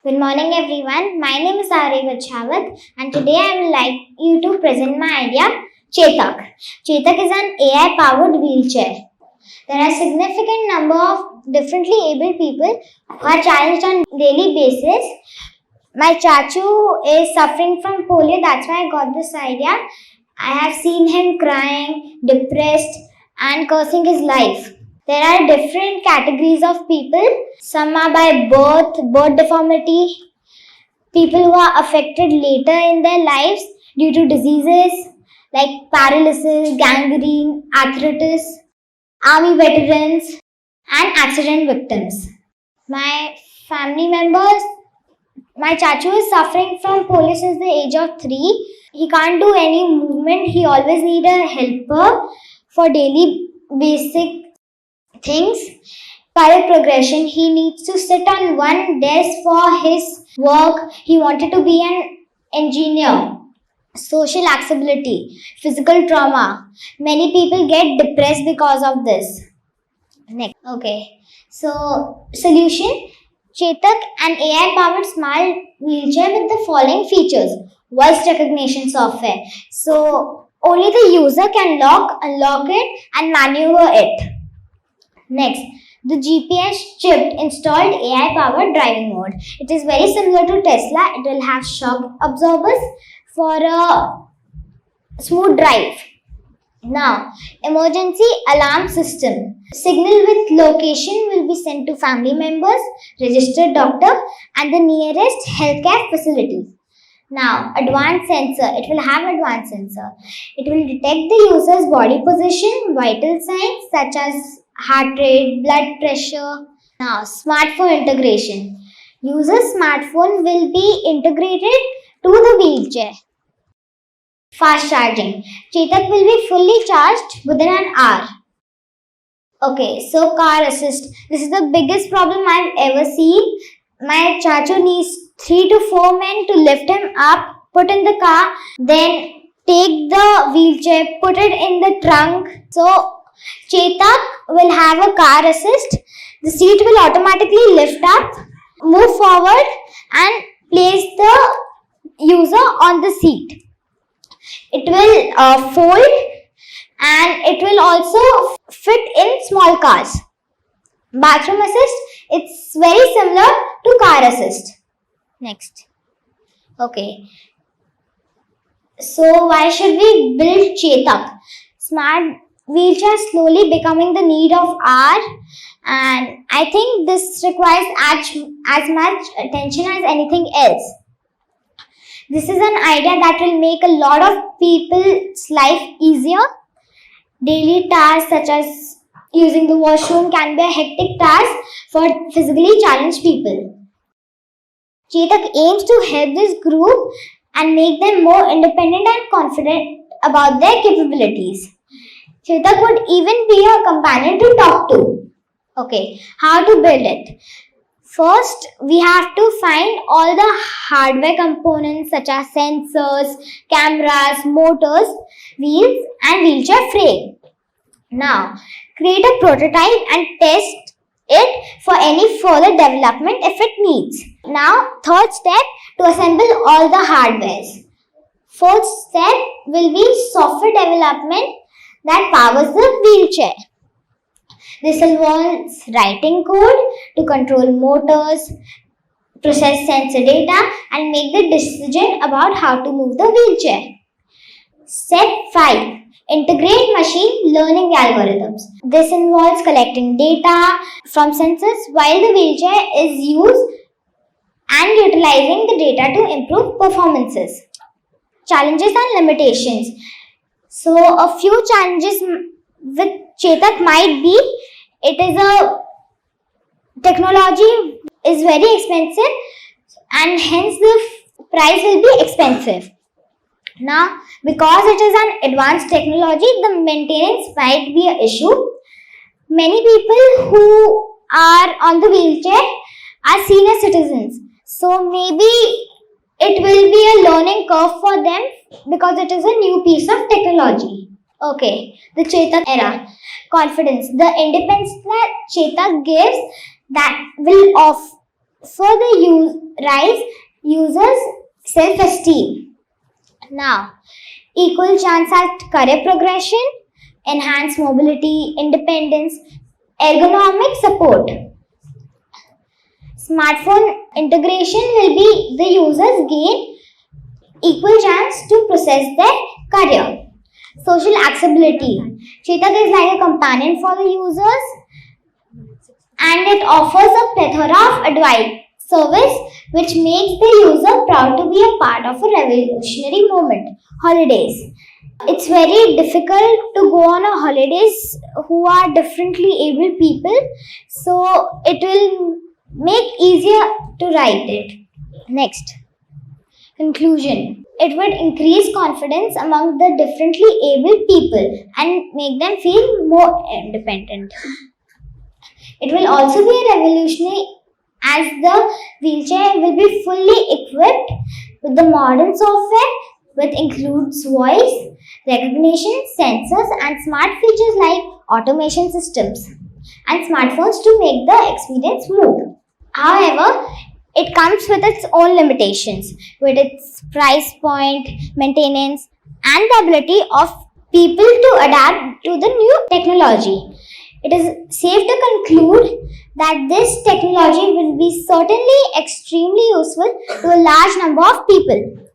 Good morning everyone. My name is Ari Vachawat and today I would like you to present my idea Chetak. Chetak is an AI powered wheelchair. There are significant number of differently abled people who are challenged on daily basis. My chachu is suffering from polio, that's why I got this idea. I have seen him crying, depressed and cursing his life. There are different categories of people. Some are by birth deformity, people who are affected later in their lives due to diseases like paralysis, gangrene, arthritis, army veterans, and accident victims. My family members, my chachu is suffering from polio since the age of 3. He can't do any movement. He always need a helper for daily basic things. Career progression, he needs to sit on one desk for his work. He wanted to be an engineer. Social accessibility, physical trauma. Many people get depressed because of this. Next. Okay. So, solution Chetak, an AI powered smart wheelchair with the following features: voice recognition software. So, only the user can unlock it, and maneuver it. Next, the GPS chipped installed AI powered driving mode. It is very similar to Tesla. It will have shock absorbers for a smooth drive. Now, emergency alarm system. Signal with location will be sent to family members, registered doctor, and the nearest healthcare facilities. Now, advanced sensor. It will have advanced sensor. It will detect the user's body position, vital signs such as heart rate, blood pressure. Now, smartphone integration. User's smartphone will be integrated to the wheelchair. Fast charging. Chetak will be fully charged within an hour. Okay, so car assist. This is the biggest problem I've ever seen. My chachu needs 3 to 4 men to lift him up, put in the car, then take the wheelchair, put it in the trunk. So Chetak will have a car assist. The seat will automatically lift up, move forward, and place the user on the seat. It will fold and it will also fit in small cars. Bathroom assist, it's very similar to car assist. Next. Okay. So why should we build Chetak? Smart wheelchair slowly becoming the need of our, and I think this requires as much attention as anything else. This is an idea that will make a lot of people's life easier. Daily tasks such as using the washroom can be a hectic task for physically challenged people. Chetak aims to help this group and make them more independent and confident about their capabilities. Chetak would even be a companion to talk to. Okay, how to build it? First, we have to find all the hardware components such as sensors, cameras, motors, wheels, and wheelchair frame. Now, create a prototype and test it for any further development if it needs. Now, third step, to assemble all the hardwares. Fourth step will be software development that powers the wheelchair. This involves writing code to control motors, process sensor data, and make the decision about how to move the wheelchair. Step 5. Integrate machine learning algorithms. This involves collecting data from sensors while the wheelchair is used and utilizing the data to improve performances. Challenges and limitations. So, a few challenges with Chetak might be it is a technology is very expensive and hence the price will be expensive. Now, because it is an advanced technology, the maintenance might be an issue. Many people who are on the wheelchair are senior citizens. So maybe it will be a learning curve for them because it is a new piece of technology. Okay, the Chetak era. Confidence. The independence that Chetak gives that will further rise users' self-esteem. Now, equal chance at career progression, enhanced mobility, independence, ergonomic support. Smartphone integration will be the users gain equal chance to process their career. Social accessibility. Chetak is like a companion for the users and it offers a plethora of advice service which makes the user proud to be a part of a revolutionary moment. Holidays. It's very difficult to go on a holidays who are differently able people, so it will make easier to write it. Next. Conclusion. It would increase confidence among the differently abled people and make them feel more independent. It will also be a revolutionary as the wheelchair will be fully equipped with the modern software which includes voice recognition, sensors and smart features like automation systems and smartphones to make the experience smooth. However, it comes with its own limitations, with its price point, maintenance, and the ability of people to adapt to the new technology. It is safe to conclude that this technology will be certainly extremely useful to a large number of people.